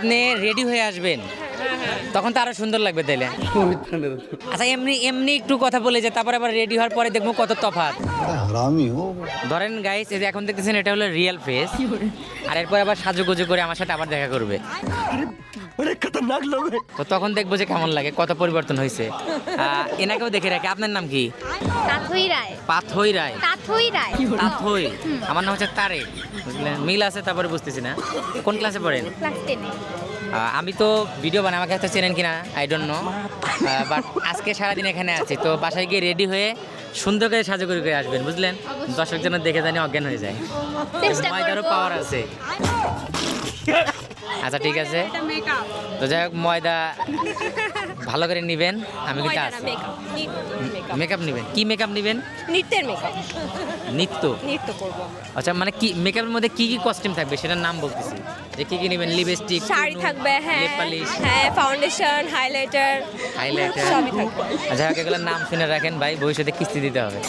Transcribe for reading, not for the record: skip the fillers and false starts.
আপনি রেডি হয়ে আসবেন তখন তো আরো সুন্দর লাগবে তাইলে। আচ্ছা এমনি এমনি একটু কথা বলে যে তারপর আবার রেডি হওয়ার পরে দেখবো কত তফাৎ। ধরেন গাইস, এই যে এখন দেখতেছেন এটা হলো রিয়েল ফেস, আর এরপর আবার সাজুগুজু করে আমার সাথে আবার দেখা করবে, তো তখন দেখবো যে কেমন লাগে, কত পরিবর্তন হয়েছে। এনাকেও দেখে রাখি। আপনার নাম কি? তাথই রায়। পাথই রায়। তাথই রায়। তাথই। আমার নাম হচ্ছে তারেক, বুঝলেন? মিল আছে, তারপরে বুঝতেছি না কোন ক্লাসে পড়েন। ক্লাস 10 এ। আমি তো ভিডিও বানাই, আমাকে হয়তো চেনেন কিনা আই ডোন্ট নো, বাট আজকে সারাদিন এখানে আছি, তো বাসায় গিয়ে রেডি হয়ে সুন্দর করে সাজু করে আসবেন, বুঝলেন? দর্শক যেন দেখে জানি অজ্ঞান হয়ে যায়। চেষ্টা ময়দারও করব। পাওয়ার আছে। আচ্ছা ঠিক আছে, তো যাই হোক ময়দা ভালো করে নিবেন, আমি কিন্তু আছি। মেকআপ নেবেন? কি মেকআপ নেবেন? নৃত্যের মেকআপ। নৃত্য? নৃত্য করব। আচ্ছা মানে কি মেকআপের মধ্যে কি কি কস্টিউম থাকবে সেটার নাম বলতেছি, যে কি কি নেবেন? লিপস্টিক, শাড়ি থাকবে, হ্যাঁ। লিপ পালিশ, হ্যাঁ, ফাউন্ডেশন, হাইলাইটার, হাইলাইটার সবই থাকবে। আচ্ছা এগুলোর নাম শুনে রাখেন ভাই, ভবিষ্যতে কিস্তি দিতে হবে।